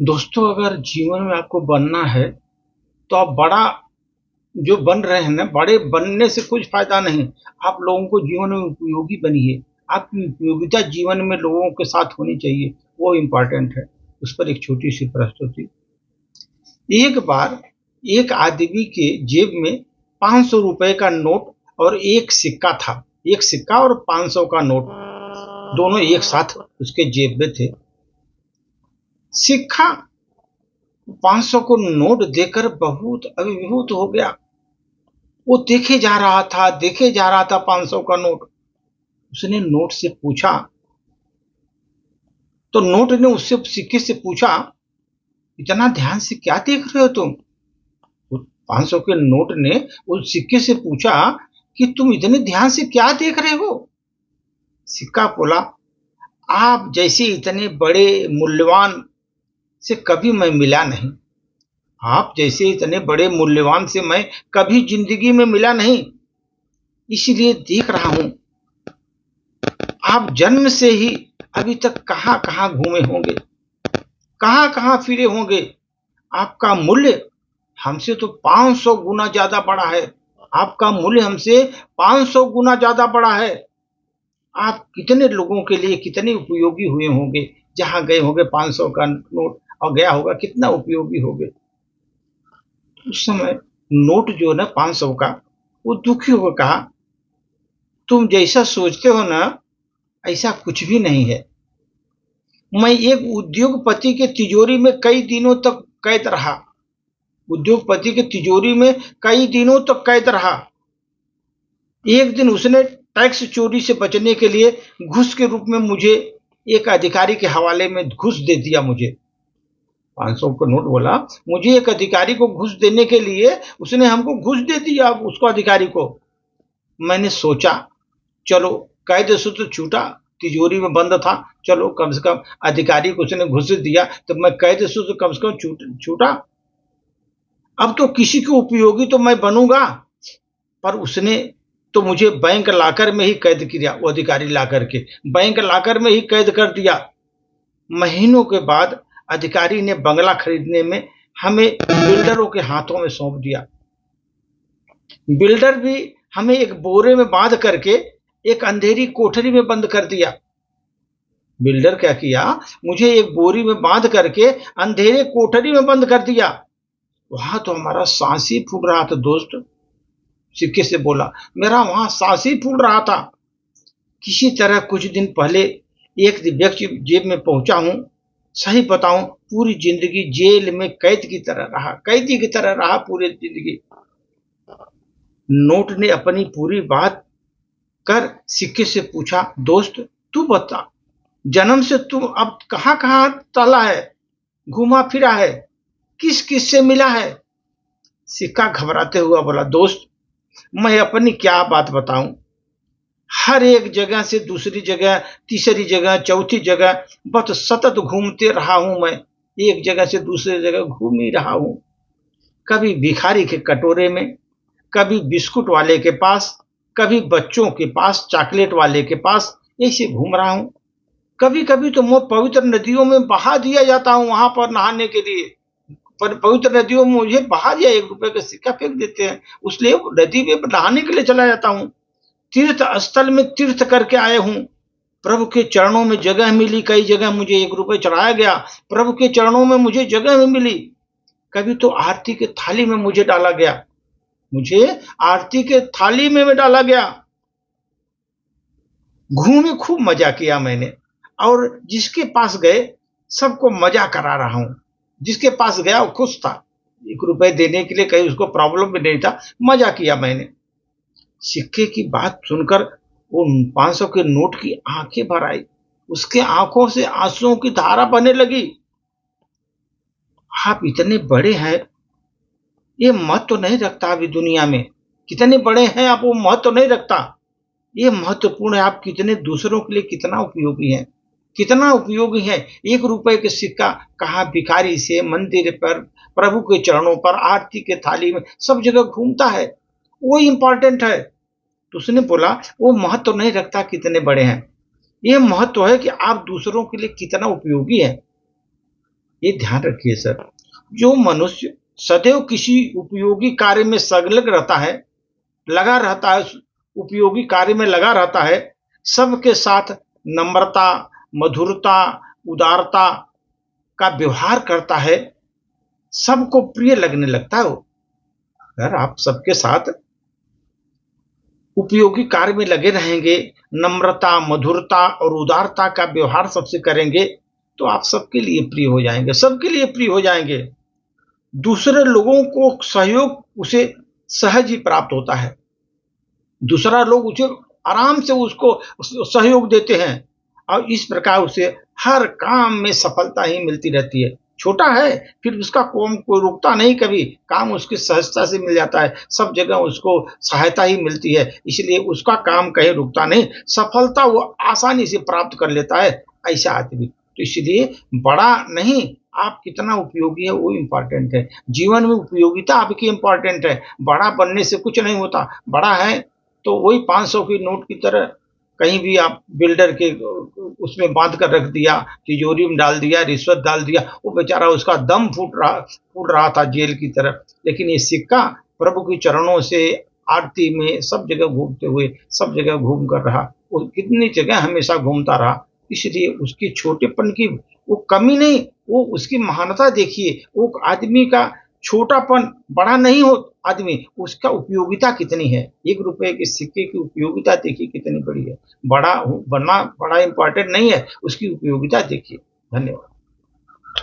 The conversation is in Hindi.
दोस्तों, अगर जीवन में आपको बनना है तो आप बड़ा जो बन रहे हैं ना, बड़े बनने से कुछ फायदा नहीं। आप लोगों को जीवन में उपयोगी बनिए। आपकी उपयोगिता जीवन में लोगों के साथ होनी चाहिए, वो इम्पोर्टेंट है। उस पर एक छोटी सी प्रस्तुति। एक बार एक आदमी के जेब में 500 रुपए का नोट और एक सिक्का था। एक सिक्का और 500 का नोट दोनों एक साथ उसके जेब में थे। सिक्का 500 को नोट देकर बहुत अभिभूत हो गया। वो देखे जा रहा था 500 का नोट। उसने नोट से पूछा, तो नोट ने उससे सिक्के से पूछा, इतना ध्यान से क्या देख रहे हो तुम? 500 के नोट ने उस सिक्के से पूछा कि तुम इतने ध्यान से क्या देख रहे हो? सिक्का बोला, आप जैसे इतने बड़े मूल्यवान से कभी मैं मिला नहीं। आप जैसे इतने बड़े मूल्यवान से मैं कभी जिंदगी में मिला नहीं, इसलिए देख रहा हूं। आप जन्म से ही अभी तक कहां कहां घूमे होंगे, कहां कहां फिरे होंगे। आपका मूल्य हमसे तो 500 गुना ज्यादा बड़ा है। आपका मूल्य हमसे 500 गुना ज्यादा बड़ा है। आप कितने लोगों के लिए कितने उपयोगी हुए होंगे। जहां गए होंगे 500 का नोट और गया होगा, कितना उपयोगी होंगे। उस समय नोट जो है ना 500 का, वो दुखी होकर कहा, तुम जैसा सोचते हो ना, ऐसा कुछ भी नहीं है। मैं एक उद्योगपति के तिजोरी में कई दिनों तक कैद रहा। उद्योगपति के तिजोरी में कई दिनों तक कैद रहा। एक दिन उसने टैक्स चोरी से बचने के लिए घूस के रूप में मुझे एक अधिकारी के हवाले में घूस दे दिया। मुझे 500 का नोट बोला, मुझे एक अधिकारी को घूस देने के लिए उसने हमको घूस दे दिया। उसको अधिकारी को मैंने सोचा, चलो कैद से तो छूटा, तिजोरी में बंद था, चलो कम से कम अधिकारी को उसने घूस दिया तो मैं कैद से तो कम से कम छूटा। अब तो किसी को उपयोगी तो मैं बनूंगा। पर उसने तो मुझे बैंक लाकर में ही कैद किया। वो अधिकारी लाकर के बैंक लाकर में ही कैद कर दिया। महीनों के बाद अधिकारी ने बंगला खरीदने में हमें बिल्डरों के हाथों में सौंप दिया। बिल्डर भी हमें एक बोरे में बांध करके एक अंधेरी कोठरी में बंद कर दिया। बिल्डर क्या किया, मुझे एक बोरी में बांध करके अंधेरे कोठरी में बंद कर दिया। वहां तो हमारा सांस ही फूल रहा था। दोस्त सिक्के से बोला, मेरा वहां सांस ही फूल रहा था। किसी तरह कुछ दिन पहले एक व्यक्ति जेब में पहुंचा हूं। सही बताऊं, पूरी जिंदगी जेल में कैद की तरह रहा, कैदी की तरह रहा पूरी जिंदगी। नोट ने अपनी पूरी बात कर सिक्के से पूछा, दोस्त तू बता, जन्म से तू अब कहां कहां टहला है, घुमा फिरा है, किस किस से मिला है? सिक्का घबराते हुआ बोला, दोस्त मैं अपनी क्या बात बताऊं। हर एक जगह से दूसरी जगह, तीसरी जगह, चौथी जगह बस सतत घूमते रहा हूं। मैं एक जगह से दूसरी जगह घूम ही रहा हूं। कभी भिखारी के कटोरे में, कभी बिस्कुट वाले के पास, कभी बच्चों के पास, चॉकलेट वाले के पास, ऐसे घूम रहा हूं। कभी कभी तो मैं पवित्र नदियों में बहा दिया जाता हूं वहां पर नहाने के लिए। पर पवित्र नदियों में मुझे बहा दिया, 1 रुपए का सिक्का फेंक देते हैं, उसलिए नदी में नहाने के लिए चला जाता हूं। तीर्थ स्थल में तीर्थ करके आए हूं। प्रभु के चरणों में जगह मिली, कई जगह मुझे 1 रुपए चढ़ाया गया। प्रभु के चरणों में मुझे जगह मिली। कभी तो आरती के थाली में मुझे डाला गया। मुझे आरती के थाली में डाला गया। घूमे, खूब मजा किया मैंने। और जिसके पास गए सबको मजा करा रहा हूं। जिसके पास गया वो खुश था। 1 रुपए देने के लिए कहीं उसको प्रॉब्लम भी नहीं था। मजा किया मैंने। सिक्के की बात सुनकर वो 500 के नोट की आंखें भर आई। उसके आंखों से आंसुओं की धारा बहने लगी। आप इतने बड़े हैं, ये महत्व तो नहीं रखता अभी दुनिया में। कितने बड़े हैं आप, वो महत्व तो नहीं रखता। ये महत्वपूर्ण है, आप कितने दूसरों के लिए कितना उपयोगी हैं, कितना उपयोगी है। 1 रुपए के सिक्का कहाँ भिखारी से, मंदिर पर, प्रभु के चरणों पर, आरती के थाली में, सब जगह घूमता है। वो इंपॉर्टेंट है। तो उसने बोला, वो महत्व नहीं रखता कितने बड़े हैं। ये महत्व है कि आप दूसरों के लिए कितना उपयोगी है। ये ध्यान रखिए सर, जो मनुष्य सदैव किसी उपयोगी कार्य में संलग्न रहता है, लगा रहता है, उपयोगी कार्य में लगा रहता है, सबके साथ नम्रता, मधुरता, उदारता का व्यवहार करता है, सबको प्रिय लगने लगता है वो। अगर आप सबके साथ उपयोगी कार्य में लगे रहेंगे, नम्रता, मधुरता और उदारता का व्यवहार सबसे करेंगे, तो आप सबके लिए प्रिय हो जाएंगे, सबके लिए प्रिय हो जाएंगे। दूसरे लोगों को सहयोग उसे सहज ही प्राप्त होता है। दूसरा लोग उसे आराम से उसको सहयोग देते हैं और इस प्रकार उसे हर काम में सफलता ही मिलती रहती है। छोटा है फिर उसका कोई रुकता नहीं, कभी काम उसकी सहजता से मिल जाता है, सब जगह उसको सहायता ही मिलती है, इसलिए उसका काम कहीं रुकता नहीं, सफलता वो आसानी से प्राप्त कर लेता है ऐसा आदमी। तो इसलिए बड़ा नहीं, आप कितना उपयोगी है वो इम्पोर्टेंट है। जीवन में उपयोगिता आपकी इम्पोर्टेंट है। बड़ा बनने से कुछ नहीं होता। बड़ा है तो वही 500 की नोट की तरह कहीं भी आप बिल्डर के उसमें बांध कर रख दिया, तिजोरी में डाल दिया, रिश्वत डाल दिया, वो बेचारा उसका दम फूट रहा था जेल की तरह। लेकिन ये सिक्का प्रभु के चरणों से आरती में सब जगह घूमते हुए सब जगह घूम कर रहा, वो कितनी जगह हमेशा घूमता रहा। इसलिए उसके छोटेपन की वो कमी नहीं, वो उसकी महानता देखिए। वो आदमी का छोटापन बड़ा नहीं हो आदमी, उसका उपयोगिता कितनी है। 1 रुपए के सिक्के की उपयोगिता देखिए कितनी बड़ी है। बड़ा बनना बड़ा इंपॉर्टेंट नहीं है, उसकी उपयोगिता देखिए। धन्यवाद।